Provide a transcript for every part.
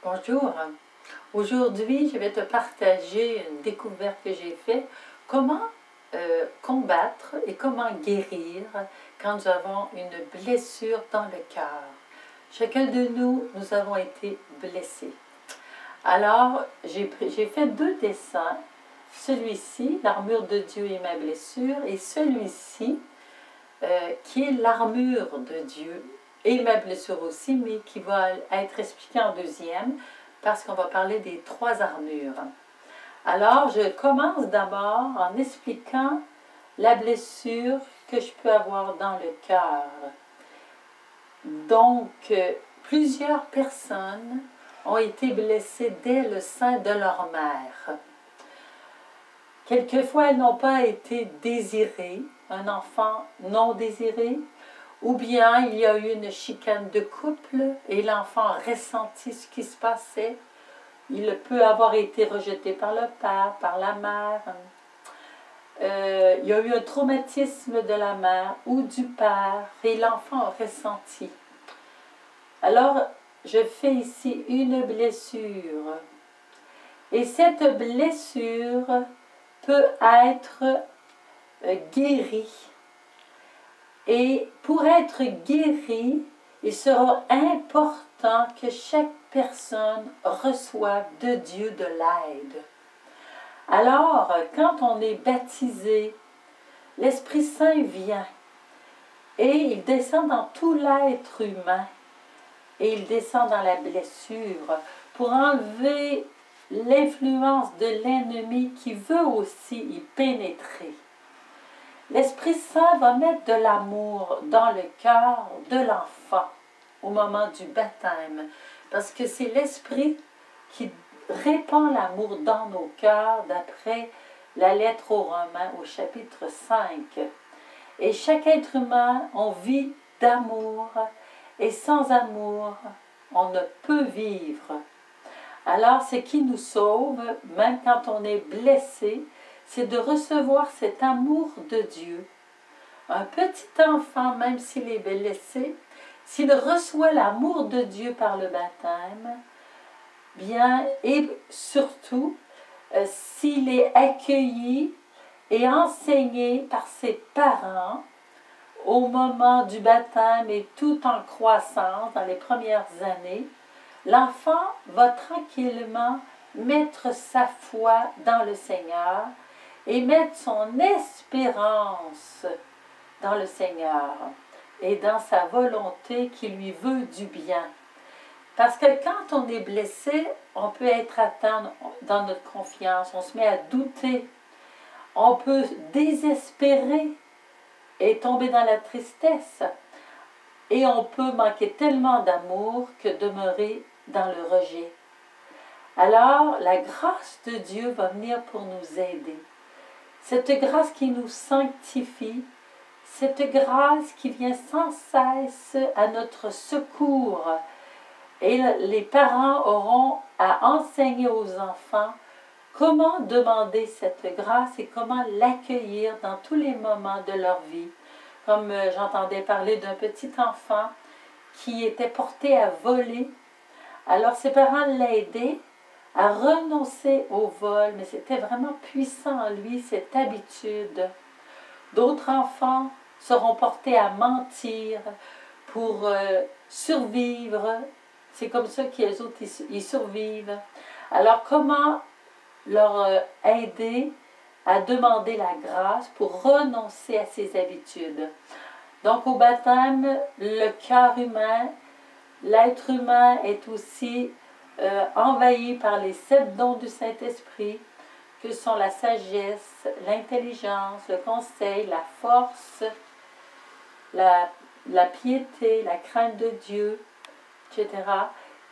Bonjour. Aujourd'hui, je vais te partager une découverte que j'ai faite. Comment combattre et comment guérir quand nous avons une blessure dans le cœur. Chacun de nous, nous avons été blessés. Alors, j'ai fait deux dessins. Celui-ci, l'armure de Dieu et ma blessure, et celui-ci, qui est l'armure de Dieu et ma blessure aussi, mais qui va être expliqué en deuxième, parce qu'on va parler des trois armures. Alors, je commence d'abord en expliquant la blessure que je peux avoir dans le cœur. Donc, plusieurs personnes ont été blessées dès le sein de leur mère. Quelquefois, elles n'ont pas été désirées, un enfant non désiré, ou bien il y a eu une chicane de couple et l'enfant a ressenti ce qui se passait. Il peut avoir été rejeté par le père, par la mère. Il y a eu un traumatisme de la mère ou du père et l'enfant a ressenti. Alors, je fais ici une blessure. Et cette blessure peut être guérie. Et pour être guéri, il sera important que chaque personne reçoive de Dieu de l'aide. Alors, quand on est baptisé, l'Esprit Saint vient et il descend dans tout l'être humain et il descend dans la blessure pour enlever l'influence de l'ennemi qui veut aussi y pénétrer. L'Esprit Saint va mettre de l'amour dans le cœur de l'enfant au moment du baptême, parce que c'est l'Esprit qui répand l'amour dans nos cœurs d'après la lettre aux Romains au chapitre 5. Et chaque être humain, on vit d'amour, et sans amour, on ne peut vivre. Alors, ce qui nous sauve, même quand on est blessé, c'est de recevoir cet amour de Dieu. Un petit enfant, même s'il est blessé, s'il reçoit l'amour de Dieu par le baptême, bien, et surtout, s'il est accueilli et enseigné par ses parents au moment du baptême et tout en croissance dans les premières années, l'enfant va tranquillement mettre sa foi dans le Seigneur et mettre son espérance dans le Seigneur et dans sa volonté qui lui veut du bien. Parce que quand on est blessé, on peut être atteint dans notre confiance, on se met à douter, on peut désespérer et tomber dans la tristesse. Et on peut manquer tellement d'amour que demeurer dans le rejet. Alors, la grâce de Dieu va venir pour nous aider. Cette grâce qui nous sanctifie, cette grâce qui vient sans cesse à notre secours. Et les parents auront à enseigner aux enfants comment demander cette grâce et comment l'accueillir dans tous les moments de leur vie. Comme j'entendais parler d'un petit enfant qui était porté à voler. Alors ses parents l'aidaient à renoncer au vol, mais c'était vraiment puissant en lui, cette habitude. D'autres enfants seront portés à mentir pour survivre. C'est comme ça qu'ils autres, ils survivent. Alors comment leur aider à demander la grâce pour renoncer à ses habitudes? Donc au baptême, le cœur humain, l'être humain est aussi envahi par les 7 dons du Saint-Esprit, que sont la sagesse, l'intelligence, le conseil, la force, la piété, la crainte de Dieu, etc.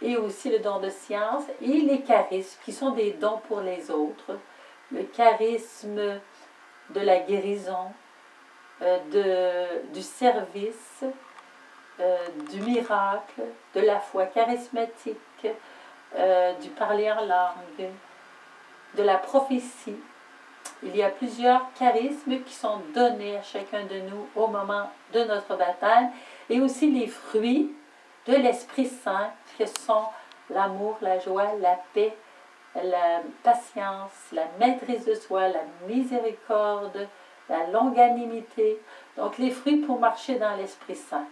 Et aussi le don de science et les charismes, qui sont des dons pour les autres. Le charisme de la guérison, du service, du miracle, de la foi charismatique, du parler en langue, de la prophétie. Il y a plusieurs charismes qui sont donnés à chacun de nous au moment de notre baptême, et aussi les fruits de l'Esprit Saint, qui sont l'amour, la joie, la paix, la patience, la maîtrise de soi, la miséricorde, la longanimité. Donc les fruits pour marcher dans l'Esprit Saint.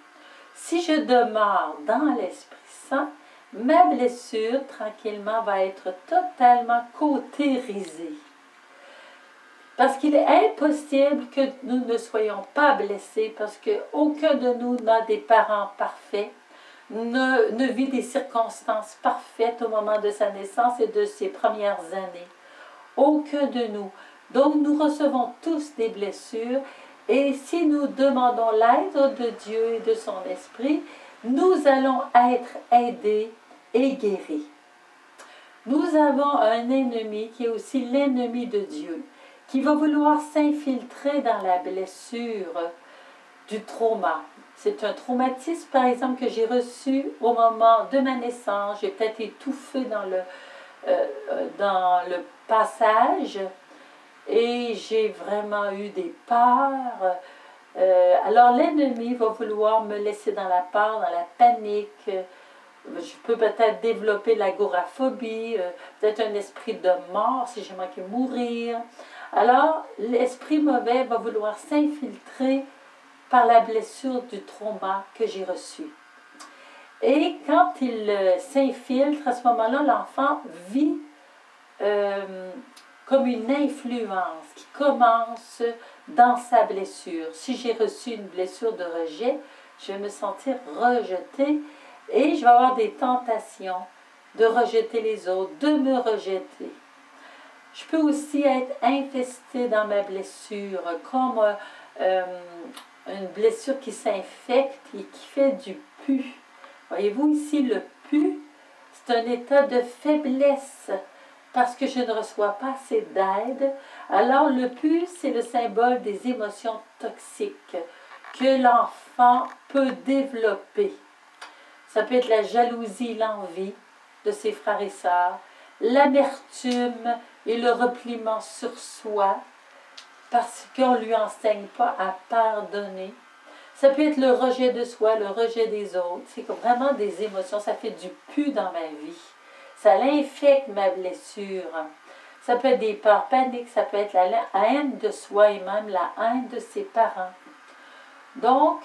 Si je demeure dans l'Esprit Saint, ma blessure, tranquillement, va être totalement cautérisée. Parce qu'il est impossible que nous ne soyons pas blessés, parce qu'aucun de nous n'a des parents parfaits, ne vit des circonstances parfaites au moment de sa naissance et de ses premières années. Aucun de nous. Donc nous recevons tous des blessures, et si nous demandons l'aide de Dieu et de son esprit, nous allons être aidés et guéris. Nous avons un ennemi qui est aussi l'ennemi de Dieu, qui va vouloir s'infiltrer dans la blessure du trauma. C'est un traumatisme, par exemple, que j'ai reçu au moment de ma naissance. J'ai peut-être étouffé dans le passage et j'ai vraiment eu des peurs. Alors l'ennemi va vouloir me laisser dans la peur, dans la panique. Je peux peut-être développer l'agoraphobie, peut-être un esprit de mort si j'ai manqué mourir. Alors l'esprit mauvais va vouloir s'infiltrer par la blessure du trauma que j'ai reçu. Et quand il s'infiltre, à ce moment-là, l'enfant vit comme une influence qui commence dans sa blessure. Si j'ai reçu une blessure de rejet, je vais me sentir rejetée et je vais avoir des tentations de rejeter les autres, de me rejeter. Je peux aussi être infestée dans ma blessure, comme une blessure qui s'infecte et qui fait du pus. Voyez-vous ici, le pus, c'est un état de faiblesse parce que je ne reçois pas assez d'aide. Alors le pus, c'est le symbole des émotions toxiques que l'enfant peut développer. Ça peut être la jalousie, l'envie de ses frères et sœurs, l'amertume et le repliement sur soi, parce qu'on ne lui enseigne pas à pardonner. Ça peut être le rejet de soi, le rejet des autres. C'est vraiment des émotions. Ça fait du pu dans ma vie. Ça l'infecte ma blessure. Ça peut être des peurs paniques. Ça peut être la haine de soi et même la haine de ses parents. Donc,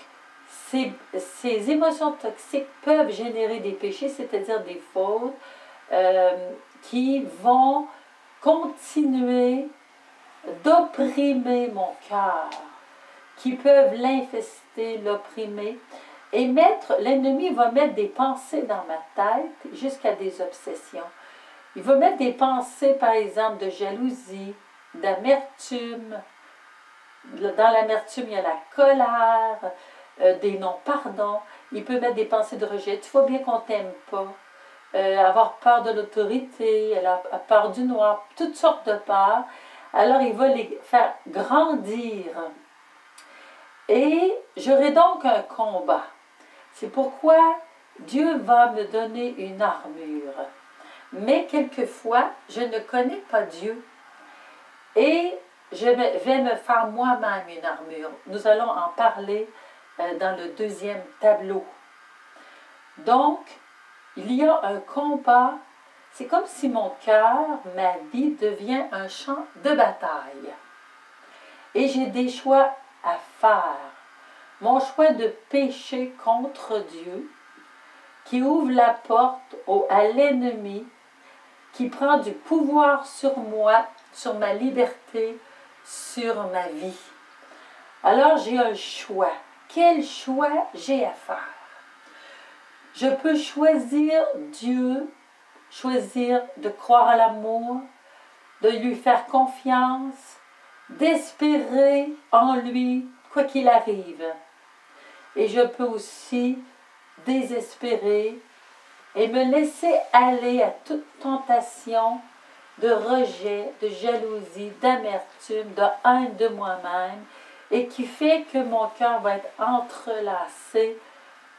ces émotions toxiques peuvent générer des péchés, c'est-à-dire des fautes qui vont continuer d'opprimer mon cœur, qui peuvent l'infester, l'opprimer, et l'ennemi va mettre des pensées dans ma tête jusqu'à des obsessions. Il va mettre des pensées, par exemple, de jalousie, d'amertume. Dans l'amertume, il y a la colère, des non-pardons. Il peut mettre des pensées de rejet. Tu vois bien qu'on ne t'aime pas. Avoir peur de l'autorité, peur du noir, toutes sortes de peurs. Alors, il va les faire grandir. Et j'aurai donc un combat. C'est pourquoi Dieu va me donner une armure. Mais quelquefois, je ne connais pas Dieu. Et je vais me faire moi-même une armure. Nous allons en parler dans le deuxième tableau. Donc, il y a un combat. C'est comme si mon cœur, ma vie, devient un champ de bataille. Et j'ai des choix à faire. Mon choix de pécher contre Dieu, qui ouvre la porte à l'ennemi, qui prend du pouvoir sur moi, sur ma liberté, sur ma vie. Alors j'ai un choix. Quel choix j'ai à faire? Je peux choisir Dieu, choisir de croire à l'amour, de lui faire confiance, d'espérer en lui, quoi qu'il arrive. Et je peux aussi désespérer et me laisser aller à toute tentation de rejet, de jalousie, d'amertume, de haine de moi-même, et qui fait que mon cœur va être entrelacé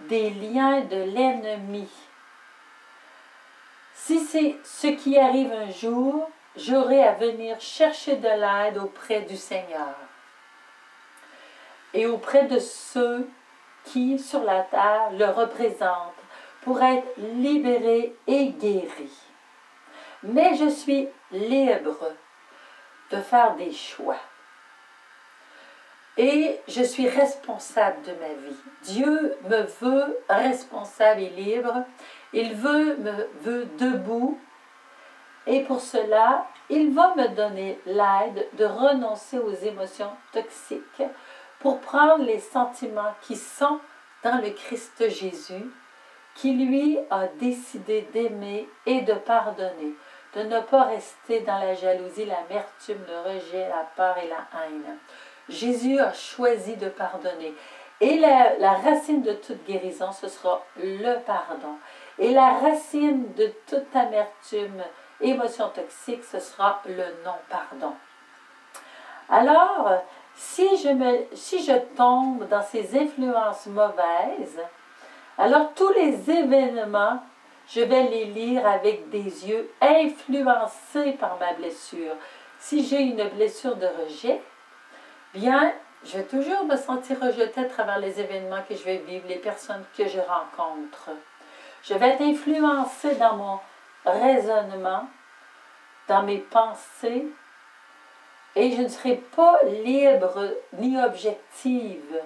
des liens de l'ennemi. Si c'est ce qui arrive un jour, j'aurai à venir chercher de l'aide auprès du Seigneur et auprès de ceux qui, sur la terre, le représentent, pour être libéré et guéri. Mais je suis libre de faire des choix. Et je suis responsable de ma vie. Dieu me veut responsable et libre. Il me veut debout. Et pour cela, il va me donner l'aide de renoncer aux émotions toxiques pour prendre les sentiments qui sont dans le Christ Jésus, qui lui a décidé d'aimer et de pardonner, de ne pas rester dans la jalousie, l'amertume, le rejet, la peur et la haine. Jésus a choisi de pardonner. Et la racine de toute guérison, ce sera le pardon. Et la racine de toute amertume, émotion toxique, ce sera le non-pardon. Alors, si je tombe dans ces influences mauvaises, alors tous les événements, je vais les lire avec des yeux influencés par ma blessure. Si j'ai une blessure de rejet, bien, je vais toujours me sentir rejetée à travers les événements que je vais vivre, les personnes que je rencontre. Je vais être influencée dans mon raisonnement, dans mes pensées, et je ne serai pas libre ni objective.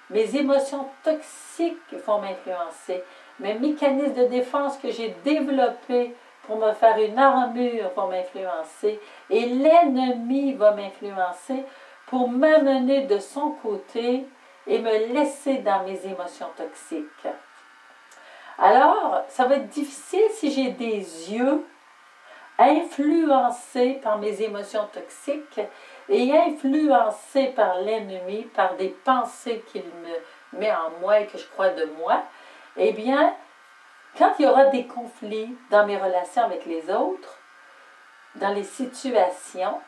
Mes émotions toxiques vont m'influencer. Mes mécanismes de défense que j'ai développés pour me faire une armure vont m'influencer. Et l'ennemi va m'influencer pour m'amener de son côté et me laisser dans mes émotions toxiques. Alors, ça va être difficile si j'ai des yeux influencés par mes émotions toxiques et influencés par l'ennemi, par des pensées qu'il me met en moi et que je crois de moi. Eh bien, quand il y aura des conflits dans mes relations avec les autres, dans les situations,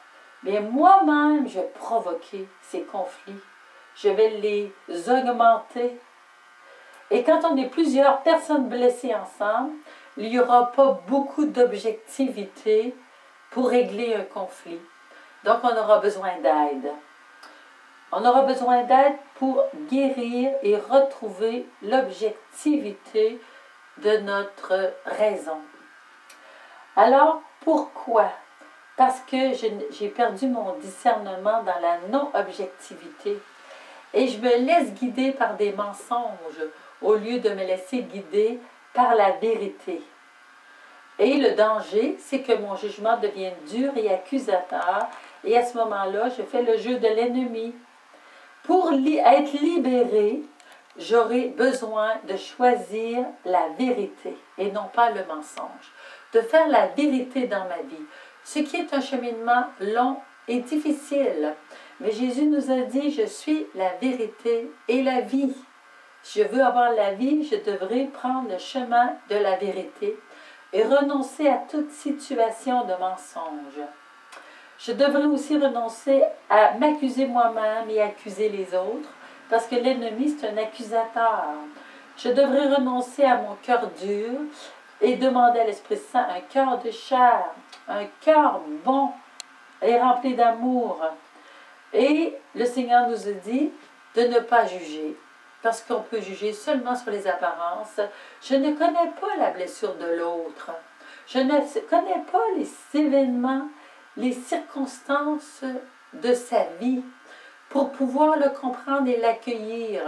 bien moi-même, je vais provoquer ces conflits. Je vais les augmenter. Et quand on est plusieurs personnes blessées ensemble, il n'y aura pas beaucoup d'objectivité pour régler un conflit. Donc, on aura besoin d'aide. On aura besoin d'aide pour guérir et retrouver l'objectivité de notre raison. Alors, pourquoi? Parce que j'ai perdu mon discernement dans la non-objectivité. Et je me laisse guider par des mensonges au lieu de me laisser guider par la vérité. Et le danger, c'est que mon jugement devienne dur et accusateur. Et à ce moment-là, je fais le jeu de l'ennemi. Pour être libéré, j'aurai besoin de choisir la vérité et non pas le mensonge. De faire la vérité dans ma vie. Ce qui est un cheminement long et difficile. Mais Jésus nous a dit, je suis la vérité et la vie. Si je veux avoir la vie, je devrais prendre le chemin de la vérité et renoncer à toute situation de mensonge. Je devrais aussi renoncer à m'accuser moi-même et accuser les autres, parce que l'ennemi, c'est un accusateur. Je devrais renoncer à mon cœur dur et demander à l'Esprit Saint un cœur de chair, un cœur bon et rempli d'amour. Et le Seigneur nous a dit de ne pas juger, parce qu'on peut juger seulement sur les apparences. Je ne connais pas la blessure de l'autre. Je ne connais pas les événements, les circonstances de sa vie pour pouvoir le comprendre et l'accueillir.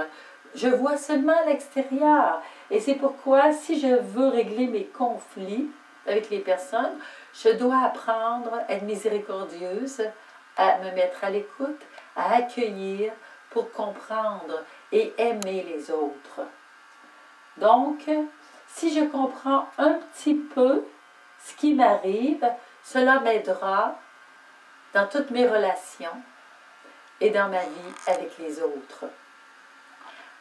Je vois seulement l'extérieur. Et c'est pourquoi, si je veux régler mes conflits avec les personnes, je dois apprendre à être miséricordieuse, à me mettre à l'écoute, à accueillir pour comprendre et aimer les autres. Donc, si je comprends un petit peu ce qui m'arrive, cela m'aidera dans toutes mes relations et dans ma vie avec les autres.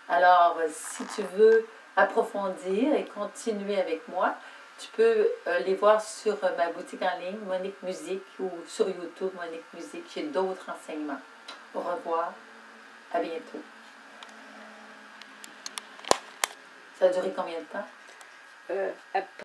Alors, si tu veux approfondir et continuer avec moi, tu peux les voir sur ma boutique en ligne, Monique Musique, ou sur YouTube, Monique Musique. J'ai d'autres enseignements. Au revoir. À bientôt. Ça a duré combien de temps?